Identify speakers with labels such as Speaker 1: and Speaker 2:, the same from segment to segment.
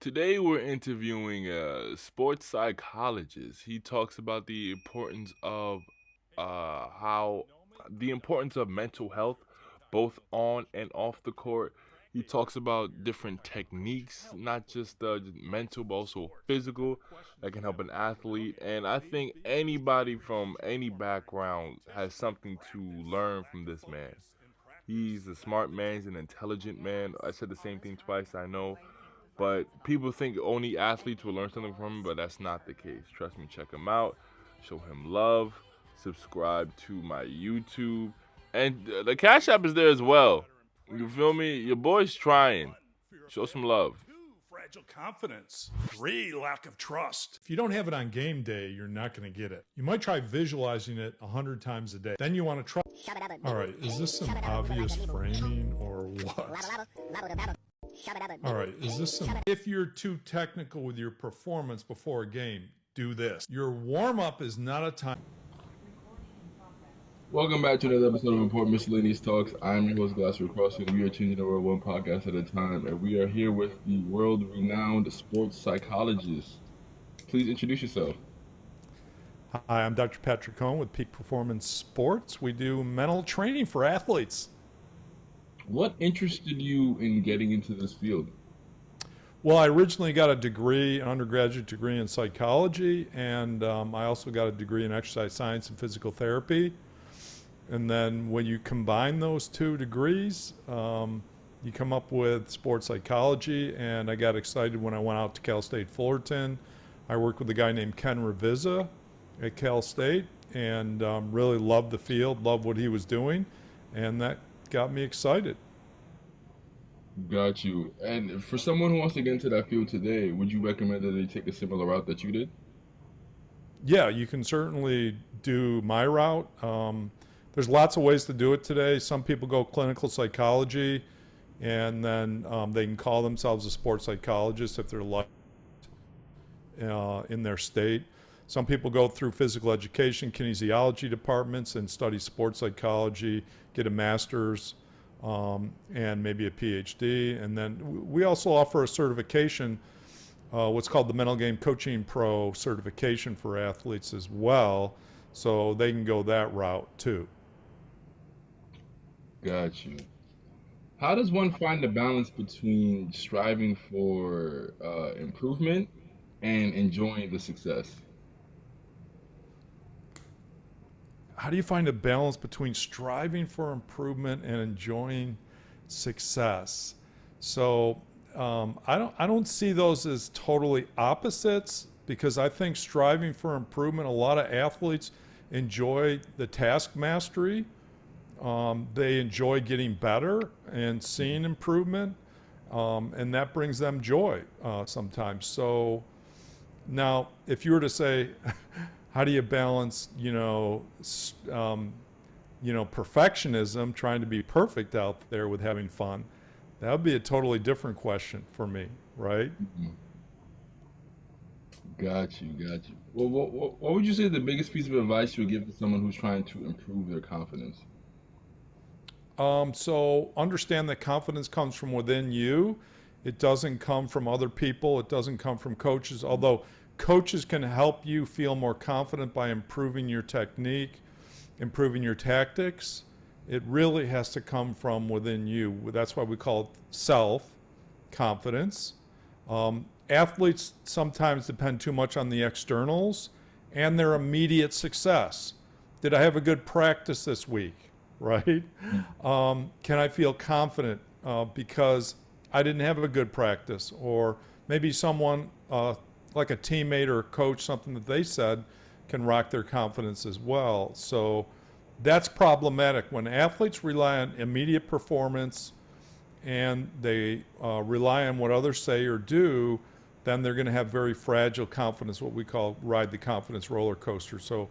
Speaker 1: Today we're interviewing a sports psychologist. He talks about how the importance of mental health, both on and off the court. He talks about different techniques, not just mental, but also physical, that can help an athlete. And I think anybody from any background has something to learn from this man. He's a smart man. He's an intelligent man. I said the same thing twice, I know. But people think only athletes will learn something from him, but that's not the case. Trust me, check him out, show him love, subscribe to my YouTube, and the Cash App is there as well. You feel me? Your boy's trying. Show some love.
Speaker 2: Fragile confidence. 3, lack of trust. If you don't have it on game day, you're not going to get it. You might try visualizing it 100 times a day. Then you want to try. All right, is this some obvious framing or what? All right, is this some... If you're too technical with your performance before a game, do this. Your warm-up is not a time...
Speaker 1: Welcome back to another episode of Important Miscellaneous Talks. I'm your host, Glassford Crossing. We are changing the world one podcast at a time, and we are here with the world-renowned sports psychologist. Please introduce yourself.
Speaker 2: Hi, I'm Dr. Patrick Cohn with Peak Performance Sports. We do mental training for athletes.
Speaker 1: What interested you in getting into this field?
Speaker 2: Well, I originally got a degree, an undergraduate degree in psychology, and I also got a degree in exercise science and physical therapy. And then when you combine those two degrees, you come up with sports psychology, and I got excited when I went out to Cal State Fullerton. I worked with a guy named Ken Ravizza at Cal State, and really loved the field, loved what he was doing, and that got me excited.
Speaker 1: Got you. And for someone who wants to get into that field today, would you recommend that they take a similar route that you did?
Speaker 2: Yeah, you can certainly do my route. There's lots of ways to do it today. Some people go clinical psychology, and then they can call themselves a sports psychologist if they're in their state. Some people go through physical education, kinesiology departments and study sports psychology, get a master's and maybe a PhD. And then we also offer a certification, what's called the Mental Game Coaching Pro certification for athletes as well. So they can go that route too.
Speaker 1: Got you. How does one find the balance between striving for improvement and enjoying the success?
Speaker 2: How do you find a balance between striving for improvement and enjoying success? So I don't see those as totally opposites, because I think striving for improvement, a lot of athletes enjoy the task mastery. They enjoy getting better and seeing improvement, and that brings them joy sometimes. So now, if you were to say, how do you balance, perfectionism, trying to be perfect out there with having fun? That would be a totally different question for me, right?
Speaker 1: Mhm. Got you, got you. Well, what would you say is the biggest piece of advice you would give to someone who's trying to improve their confidence?
Speaker 2: So understand that confidence comes from within you. It doesn't come from other people. It doesn't come from coaches, although coaches can help you feel more confident by improving your technique, improving your tactics. It really has to come from within you. That's why we call it self-confidence. Athletes sometimes depend too much on the externals and their immediate success. Did I have a good practice this week? Right? Can I feel confident because I didn't have a good practice? Or maybe someone like a teammate or a coach, something that they said can rock their confidence as well. So that's problematic. When athletes rely on immediate performance and they rely on what others say or do, then they're going to have very fragile confidence, what we call ride the confidence roller coaster. So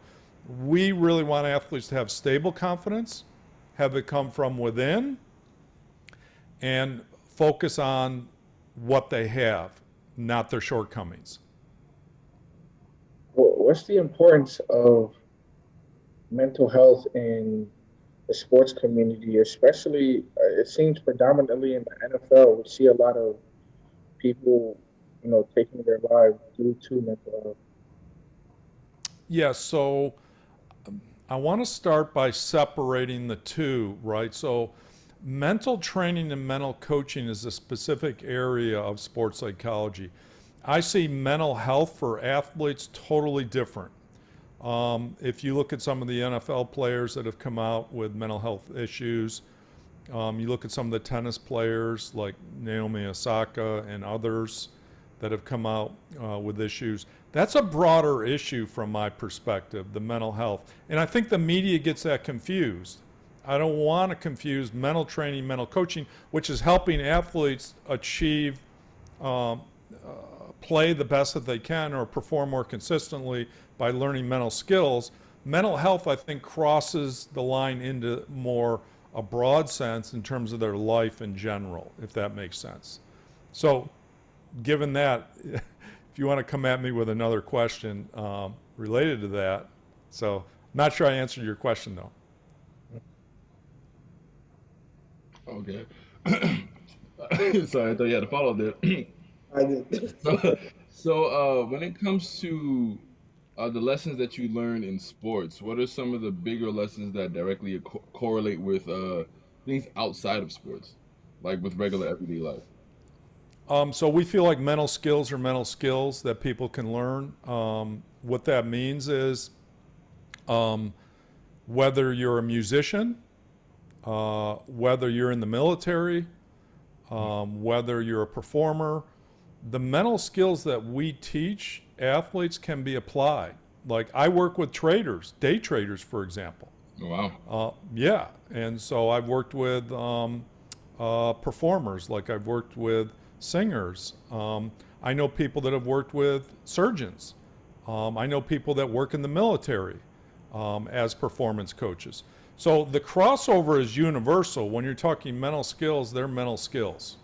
Speaker 2: we really want athletes to have stable confidence, have it come from within, and focus on what they have, not their shortcomings.
Speaker 3: What's the importance of mental health in the sports community, especially it seems predominantly in the NFL? We see a lot of people taking their lives due to mental health?
Speaker 2: Yeah, so I want to start by separating the two, right? So, mental training and mental coaching is a specific area of sports psychology. I see mental health for athletes totally different. If you look at some of the NFL players that have come out with mental health issues, you look at some of the tennis players like Naomi Osaka and others that have come out with issues. That's a broader issue from my perspective, the mental health. And I think the media gets that confused. I don't want to confuse mental training, mental coaching, which is helping athletes achieve, um, play the best that they can or perform more consistently by learning mental skills. Mental health, I think, crosses the line into more a broad sense in terms of their life in general, if that makes sense. So, given that, if you want to come at me with another question related to that, so not sure I answered your question though.
Speaker 1: Okay. Sorry, I thought you had a follow there.
Speaker 3: I did.
Speaker 1: So, when it comes to the lessons that you learn in sports, what are some of the bigger lessons that directly correlate with things outside of sports, like with regular everyday life?
Speaker 2: So we feel like mental skills are mental skills that people can learn. What that means is um, whether you're a musician, whether you're in the military, whether you're a performer, the mental skills that we teach athletes can be applied. Like I work with traders, day traders, for example.
Speaker 1: Wow.
Speaker 2: Yeah, and so I've worked with performers, like I've worked with singers. I know people that have worked with surgeons. I know people that work in the military as performance coaches. So the crossover is universal. When you're talking mental skills, they're mental skills.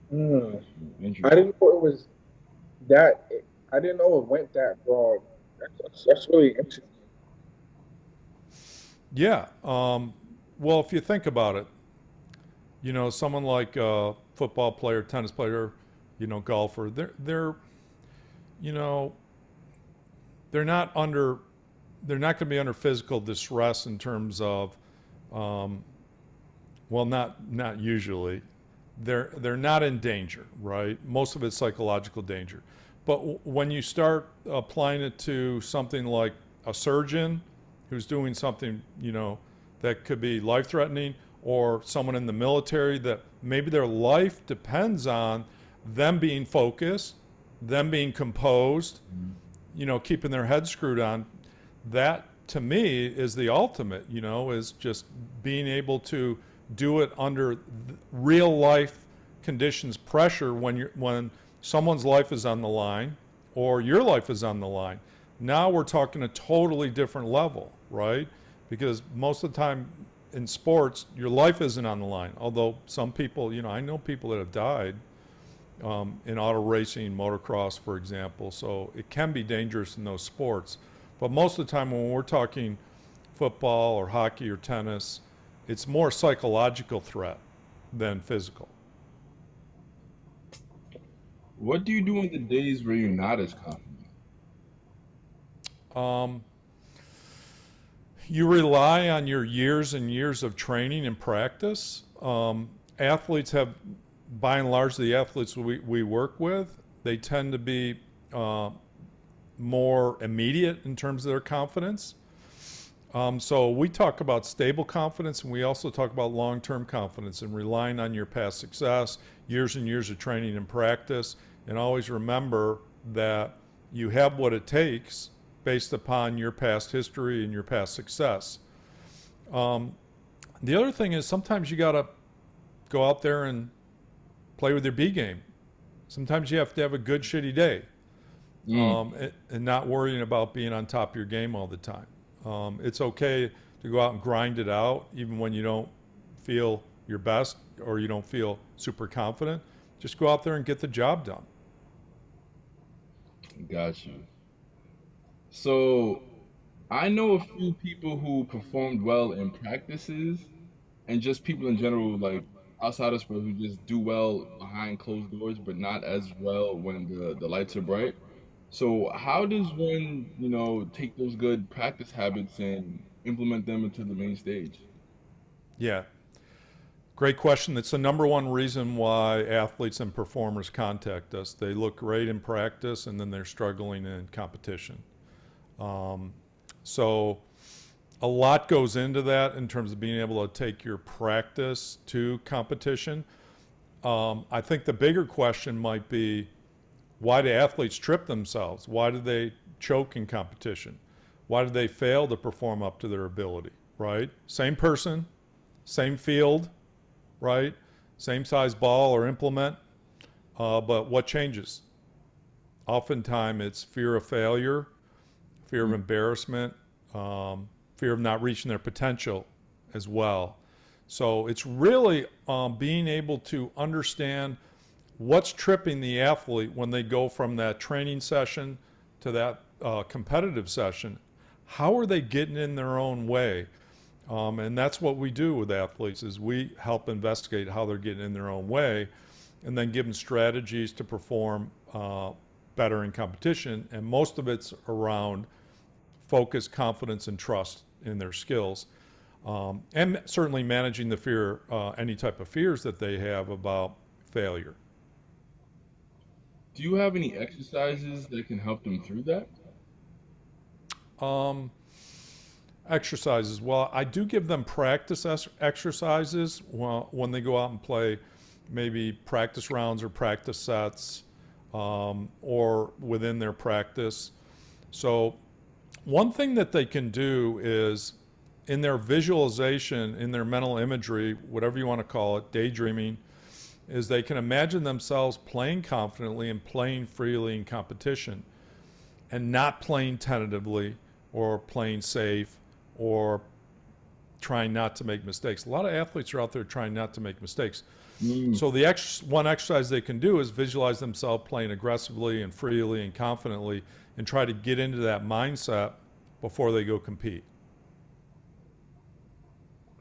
Speaker 3: Hmm. I
Speaker 1: Interesting.
Speaker 3: didn't know it was that. I didn't know it went that broad. That's really interesting.
Speaker 2: Yeah. Well, if you think about it, someone like a football player, tennis player, golfer, you know, they're not under, they're not going to be under physical distress in terms of, um, well, not usually. They're not in danger, right? Most of it's psychological danger. But when you start applying it to something like a surgeon who's doing something, that could be life-threatening, or someone in the military that maybe their life depends on them being focused, them being composed, keeping their head screwed on, that to me is the ultimate, is just being able to do it under real life conditions, pressure when someone's life is on the line or your life is on the line. Now we're talking a totally different level, right? Because most of the time in sports, your life isn't on the line. Although some people, I know people that have died in auto racing, motocross, for example. So it can be dangerous in those sports. But most of the time when we're talking football or hockey or tennis, it's more psychological threat than physical.
Speaker 1: What do you do on the days where you're not as confident?
Speaker 2: Um, you rely on your years and years of training and practice. Athletes have, by and large, the athletes we work with, they tend to be more immediate in terms of their confidence. So we talk about stable confidence, and we also talk about long-term confidence and relying on your past success, years and years of training and practice, and always remember that you have what it takes based upon your past history and your past success. Um, the other thing is sometimes you got to go out there and play with your B game. Sometimes you have to have a good, shitty day,
Speaker 1: Mm,
Speaker 2: and not worrying about being on top of your game all the time. It's okay to go out and grind it out, even when you don't feel your best or you don't feel super confident. Just go out there and get the job done.
Speaker 1: got you. So, I know a few people who performed well in practices and just people in general, like outside of sports who just do well behind closed doors, but not as well when the lights are bright. So how does one, take those good practice habits and implement them into the main stage?
Speaker 2: Yeah, great question. It's the number one reason why athletes and performers contact us. They look great in practice and then they're struggling in competition. So a lot goes into that in terms of being able to take your practice to competition. I think the bigger question might be, why do athletes trip themselves? Why do they choke in competition? Why do they fail to perform up to their ability, right? Same person, same field, right? Same size ball or implement, but what changes? Oftentimes it's fear of failure, fear of embarrassment, fear of not reaching their potential as well. So it's really being able to understand what's tripping the athlete when they go from that training session to that competitive session. How are they getting in their own way? And that's what we do with athletes is we help investigate how they're getting in their own way and then give them strategies to perform better in competition. And most of it's around focus, confidence, and trust in their skills. And certainly managing the fear, any type of fears that they have about failure.
Speaker 1: Do you have any exercises that can help them through that?
Speaker 2: Um, Exercises. Well, I do give them practice exercises when they go out and play, maybe practice rounds or practice sets, or within their practice. So one thing that they can do is in their visualization, in their mental imagery, whatever you want to call it, daydreaming, is they can imagine themselves playing confidently and playing freely in competition and not playing tentatively or playing safe or trying not to make mistakes. A lot of athletes are out there trying not to make mistakes.
Speaker 1: Mm,
Speaker 2: So the one exercise they can do is visualize themselves playing aggressively and freely and confidently and try to get into that mindset before they go compete.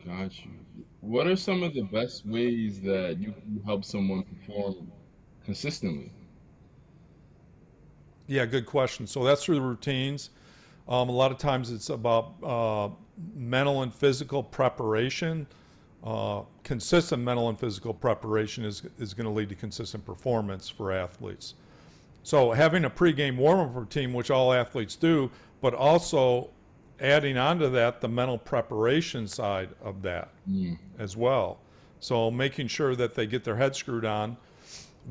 Speaker 1: got you. What are some of the best ways that you help someone perform consistently?
Speaker 2: Yeah, good question. So that's through the routines. A lot of times it's about mental and physical preparation. Consistent mental and physical preparation is going to lead to consistent performance for athletes. So having a pregame warm-up routine, which all athletes do, but also adding onto that the mental preparation side of that
Speaker 1: Mm,
Speaker 2: as well. So making sure that they get their head screwed on,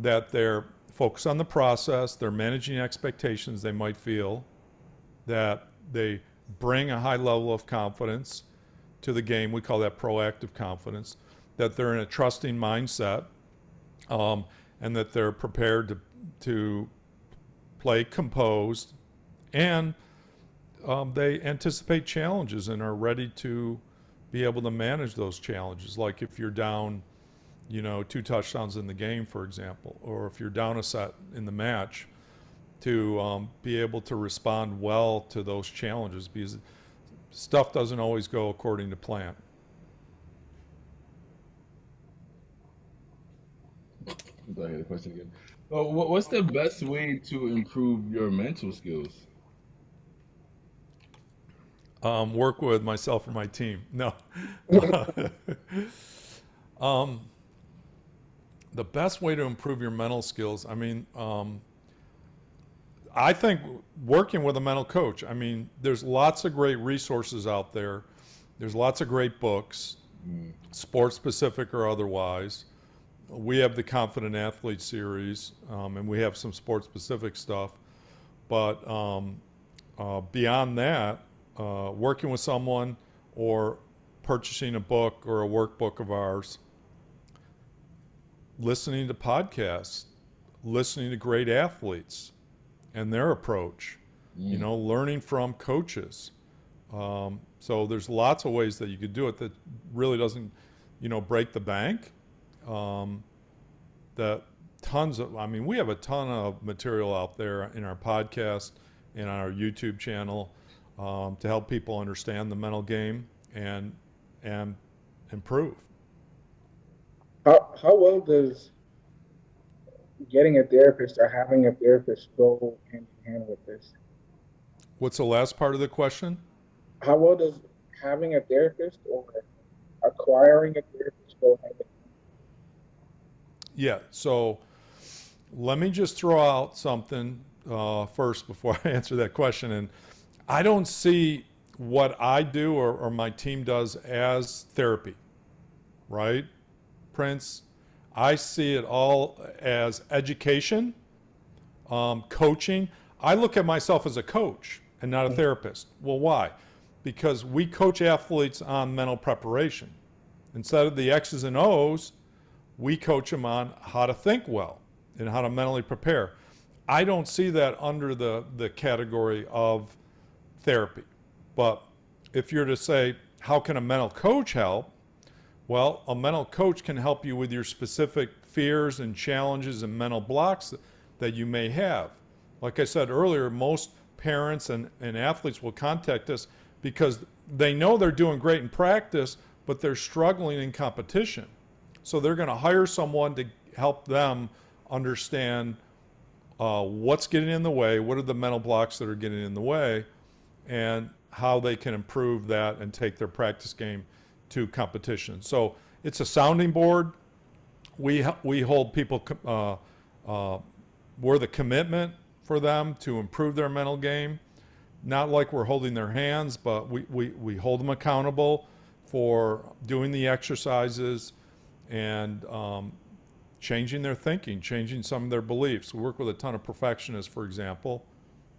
Speaker 2: that they're focused on the process, they're managing expectations they might feel, that they bring a high level of confidence to the game. We call that proactive confidence, that they're in a trusting mindset, and that they're prepared to play composed, and they anticipate challenges and are ready to be able to manage those challenges. Like if you're down, 2 touchdowns in the game, for example, or if you're down a set in the match, to be able to respond well to those challenges because stuff doesn't always go according to plan.
Speaker 1: go ahead, the question again. What's the best way to improve your mental skills?
Speaker 2: Work with myself or my team. No. um, the best way to improve your mental skills, I think working with a mental coach. There's lots of great resources out there. There's lots of great books,
Speaker 1: Mm,
Speaker 2: sports specific or otherwise. We have the Confident Athlete series, and we have some sports specific stuff. But beyond that, working with someone or purchasing a book or a workbook of ours, listening to podcasts, listening to great athletes and their approach,
Speaker 1: mm.
Speaker 2: learning from coaches. So there's lots of ways that you could do it that really doesn't, break the bank. That we have a ton of material out there in our podcast and on our YouTube channel to help people understand the mental game and improve.
Speaker 3: How well does getting a therapist or having a therapist go hand in hand with this?
Speaker 2: What's the last part of the question?
Speaker 3: How well does having a therapist or acquiring a therapist go hand in
Speaker 2: Yeah, so let me just throw out something first before I answer that question. And I don't see what I do or my team does as therapy, right, Prince? I see it all as education, coaching. I look at myself as a coach and not a
Speaker 3: hand?
Speaker 2: therapist. Well, why? Because we coach athletes on mental preparation. Instead of the X's and O's, we coach them on how to think well and how to mentally prepare. I don't see that under the category of therapy. But if you're to say, how can a mental coach help? Well, a mental coach can help you with your specific fears and challenges and mental blocks that you may have. Like I said earlier, most parents and athletes will contact us because they know they're doing great in practice, but they're struggling in competition. So they're going to hire someone to help them understand what's getting in the way, what are the mental blocks that are getting in the way, and how they can improve that and take their practice game to competition. So it's a sounding board. We hold people, we're the commitment for them to improve their mental game. Not like we're holding their hands, but we hold them accountable for doing the exercises and changing their thinking, changing some of their beliefs. We work with a ton of perfectionists, for example.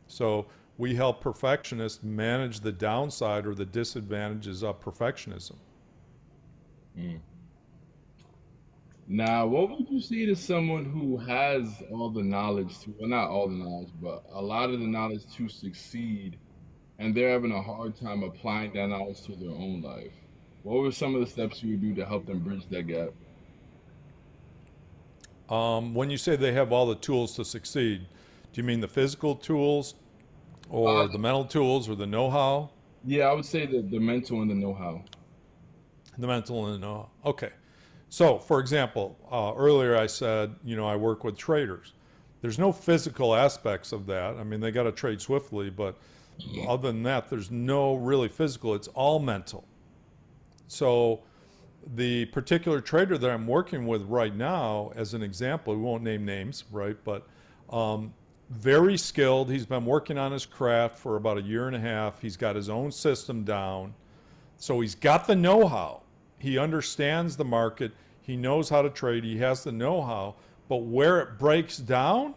Speaker 2: So we help perfectionists manage the downside or the disadvantages of perfectionism.
Speaker 1: Mm. Now, what would you say to someone who has all the knowledge to, well, not all the knowledge, but a lot of the knowledge to succeed, and they're having a hard time applying that knowledge to their own life? What were some of the steps you would do to help them bridge that gap?
Speaker 2: When you say they have all the tools to succeed, do you mean the physical tools
Speaker 1: Uh,
Speaker 2: or the mental tools or the know-how?
Speaker 1: yeah, I would say the mental and the know-how.
Speaker 2: The mental and the know-how. Okay. So, for example, earlier I said, I work with traders. There's no physical aspects of that. I mean, they got to trade swiftly, but other than that, there's no really physical. It's all mental. So, the particular trader that I'm working with right now, as an example, we won't name names, right? But very skilled. He's been working on his craft for about a year and a half. He's got his own system down. So he's got the know-how. He understands the market. He knows how to trade. He has the know-how. But where it breaks down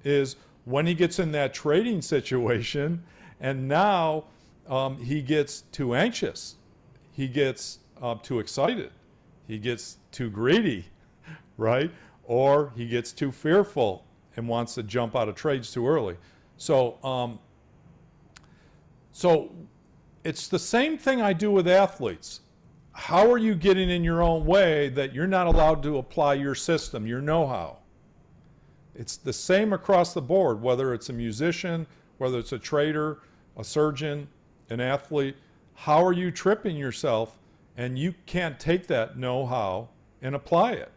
Speaker 2: is when he gets in that trading situation, and now he gets too anxious. He gets too excited. He gets too greedy, right? Or he gets too fearful and wants to jump out of trades too early. So, so it's the same thing I do with athletes. How are you getting in your own way that you're not allowed to apply your system, your know-how? It's the same across the board, whether it's a musician, whether it's a trader, a surgeon, an athlete. How are you tripping yourself and you can't take that know-how and apply it?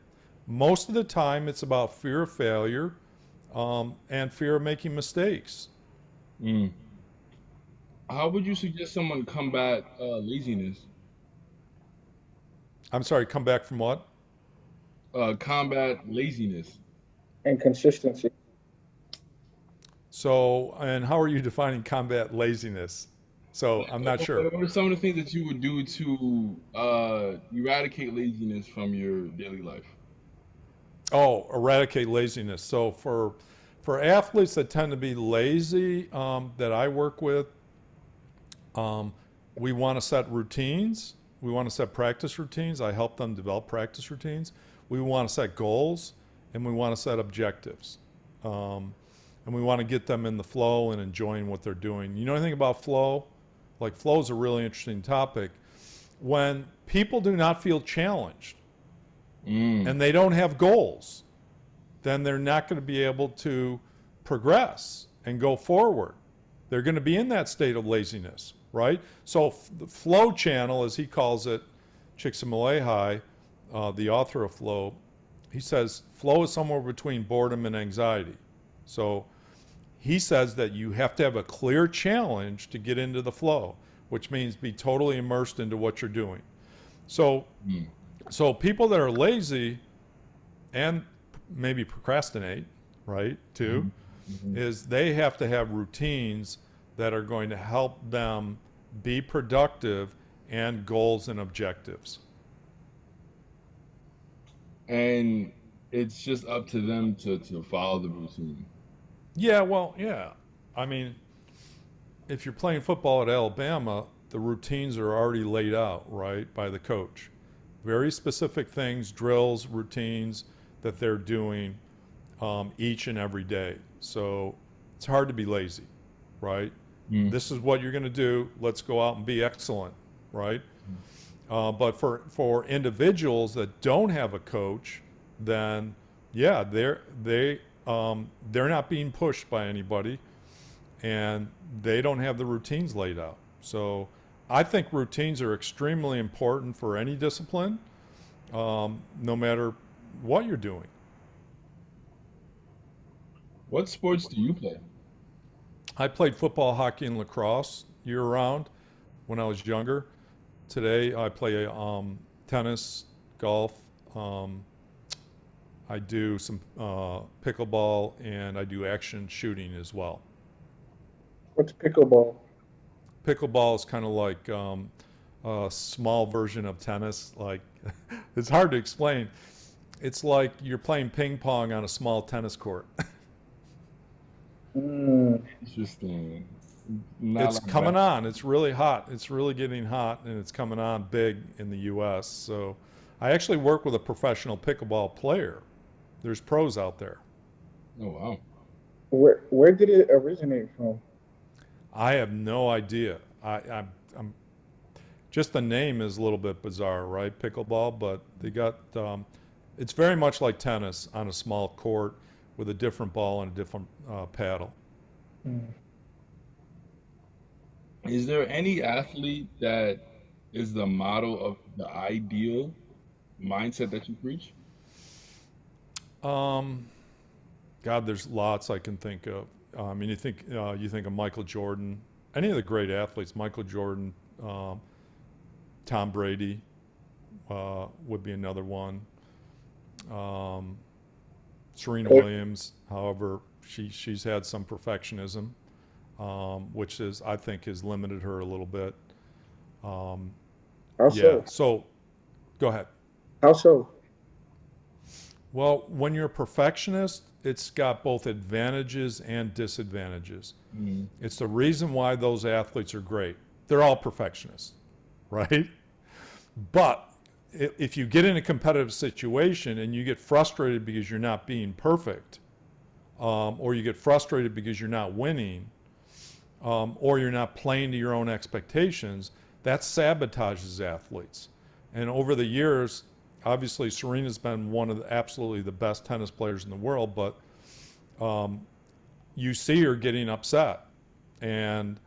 Speaker 2: Most of the time, it's about fear of failure and fear of making mistakes.
Speaker 1: Mm. How would you suggest someone combat laziness?
Speaker 2: I'm sorry, come back from what?
Speaker 1: Combat laziness.
Speaker 3: And consistency.
Speaker 2: So, and how are you defining combat laziness? So, I'm not sure.
Speaker 1: What are some of the things that you would do to eradicate laziness from your daily life?
Speaker 2: Oh, eradicate laziness. So, for athletes that tend to be lazy that I work with, we want to set routines. We want to set practice routines. I help them develop practice routines. We want to set goals, and we want to set objectives. And we want to get them in the flow and enjoying what they're doing. You know anything about flow? Like, flow is a really interesting topic. When people do not feel challenged and they don't have goals, then they're not going to be able to progress and go forward. They're going to be in that state of laziness, right? So the flow channel, as he calls it, Csikszentmihalyi, the author of flow, he says flow is somewhere between boredom and anxiety. So he says that you have to have a clear challenge to get into the flow, which means be totally immersed into what you're doing. So,
Speaker 1: Mm.
Speaker 2: so people that are lazy and maybe procrastinate, right, too,
Speaker 1: Mm-hmm.
Speaker 2: is they have to have routines that are going to help them be productive and goals and objectives.
Speaker 1: And it's just up to them to follow the routine.
Speaker 2: Yeah, well, yeah. I mean, if you're playing football at Alabama, the routines are already laid out, right, by the coach. Very specific things, drills, routines that they're doing each and every day. So it's hard to be lazy, right?
Speaker 1: Mm.
Speaker 2: This is what you're going to do. Let's go out and be excellent, right? But for individuals that don't have a coach, then yeah, they're not being pushed by anybody, and they don't have the routines laid out. So I think routines are extremely important for any discipline, no matter what you're doing.
Speaker 1: What sports do you play?
Speaker 2: I played football, hockey, and lacrosse year round when I was younger. Today I play tennis, golf. I do some pickleball, and I do action shooting as well.
Speaker 3: What's pickleball?
Speaker 2: Pickleball is kind of like a small version of tennis. Like it's hard to explain. It's like you're playing ping pong on a small tennis court.
Speaker 3: Mm,
Speaker 1: Interesting. Not
Speaker 2: It's
Speaker 1: like
Speaker 2: coming
Speaker 1: that.
Speaker 2: on. It's really hot. It's really getting hot, and it's coming on big in the U.S. So I actually work with a professional pickleball player. There's pros out there.
Speaker 1: Oh wow.
Speaker 3: where did it originate from?
Speaker 2: I have no idea. I'm just the name is a little bit bizarre, right? Pickleball, but they got it's very much like tennis on a small court with a different ball and a different paddle.
Speaker 3: Mm.
Speaker 1: Is there any athlete that is the model of the ideal mindset that you preach?
Speaker 2: Um, God, there's lots I can think of. I mean, you think of Michael Jordan, any of the great athletes, Michael Jordan, Tom Brady would be another one. Um, Serena
Speaker 3: Co-
Speaker 2: Williams, however, she's had some perfectionism, which is I think has limited her a little bit. Um,
Speaker 3: How
Speaker 2: yeah.
Speaker 3: so?
Speaker 2: So go ahead.
Speaker 3: How so?
Speaker 2: Well, when you're a perfectionist, it's got both advantages and disadvantages.
Speaker 1: Mm.
Speaker 2: It's the reason why those athletes are great. They're all perfectionists, right? But if you get in a competitive situation and you get frustrated because you're not being perfect, or you get frustrated because you're not winning, or you're not playing to your own expectations, that sabotages athletes. And over the years, obviously Serena's been one of absolutely the best tennis players in the world, but you see her getting upset, and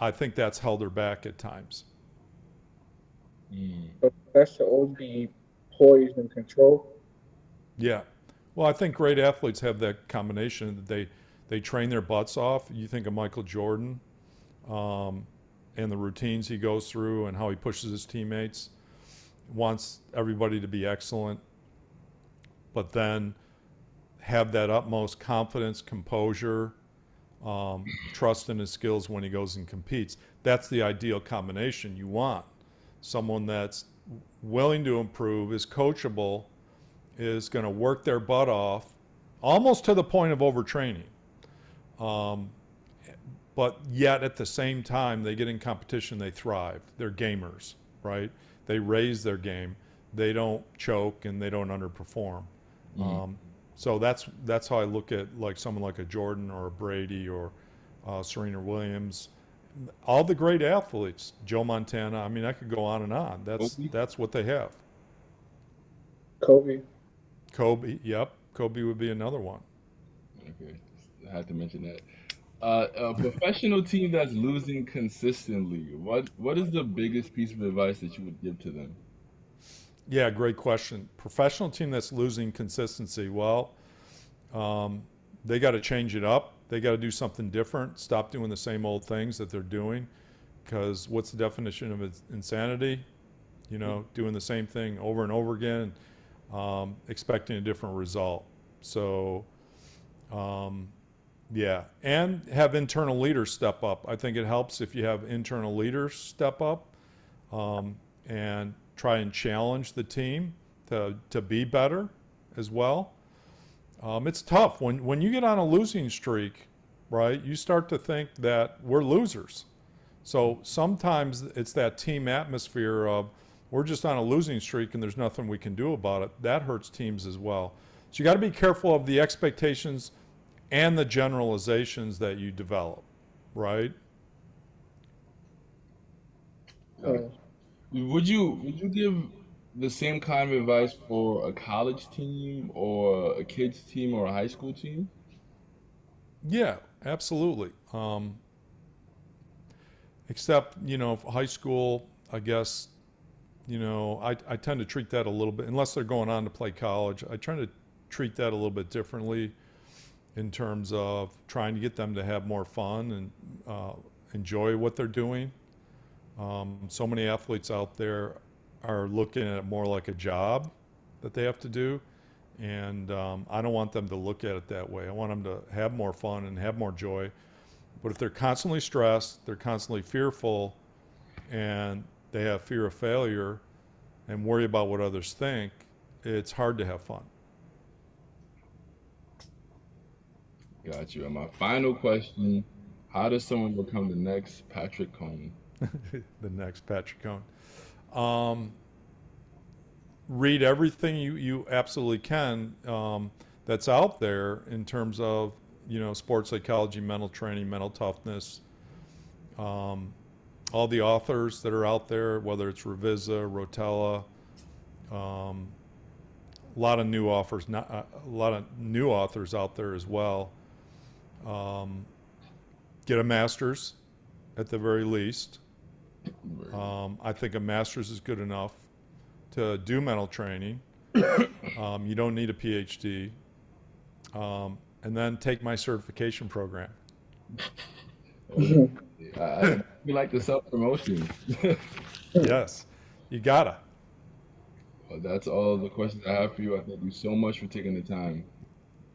Speaker 2: I think that's held her back at times.
Speaker 1: Mm.
Speaker 3: But that's to always be poised and control.
Speaker 2: Yeah. Well, I think great athletes have that combination that they train their butts off. You think of Michael Jordan, um, and the routines he goes through and how he pushes his teammates, wants everybody to be excellent, but then have that utmost confidence, composure, trust in his skills when he goes and competes. That's the ideal combination you want. Someone that's willing to improve, is coachable, is going to work their butt off, almost to the point of overtraining. Um, but yet at the same time, they get in competition, they thrive. They're gamers, right? They raise their game. They don't choke and they don't underperform.
Speaker 1: Mm.
Speaker 2: So that's how I look at like someone like a Jordan or a Brady or Serena Williams, all the great athletes, Joe Montana. I mean, I could go on and on.
Speaker 1: Kobe?
Speaker 2: That's what they have.
Speaker 3: Kobe.
Speaker 2: Kobe, yep, Kobe would be another one.
Speaker 1: Okay, I had to mention that. A professional team that's losing consistently. What is the biggest piece of advice that you would give to them?
Speaker 2: Yeah, great question. Professional team that's losing consistency. Well, they got to change it up. They got to do something different. Stop doing the same old things that they're doing. Because what's the definition of insanity? You know, doing the same thing over and over again, expecting a different result. So, yeah, and have internal leaders step up. I think it helps if you have internal leaders step up and try and challenge the team to be better as well. It's tough when you get on a losing streak, right? You start to think that we're losers. So sometimes it's that team atmosphere of we're just on a losing streak and there's nothing we can do about it. That hurts teams as well. So you got to be careful of the expectations and the generalizations that you develop, right?
Speaker 1: Would you give the same kind of advice for a college team or a kids team or a high school team?
Speaker 2: Yeah, absolutely. Except, high school, I guess, I tend to treat that a little bit, unless they're going on to play college, I try to treat that a little bit differently in terms of trying to get them to have more fun and enjoy what they're doing. So many athletes out there are looking at it more like a job that they have to do. And I don't want them to look at it that way. I want them to have more fun and have more joy. But if they're constantly stressed, they're constantly fearful, and they have fear of failure and worry about what others think, it's hard to have fun.
Speaker 1: Got you. And my final question, how does someone become the next Patrick Cohn?
Speaker 2: The next Patrick Cohn. Read everything you absolutely can that's out there in terms of sports psychology, mental training, mental toughness. All the authors that are out there, whether it's Revisa, Rotella, a lot of new authors, a lot of new authors out there as well. Get a master's at the very least. I think a master's is good enough to do mental training. You don't need a PhD. And then take my certification program.
Speaker 1: I feel like the self-promotion.
Speaker 2: Yes, you gotta.
Speaker 1: Well, that's all the questions I have for you. I thank you so much for taking the time.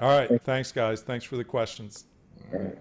Speaker 2: All right, thanks guys. Thanks for the questions.
Speaker 1: All right.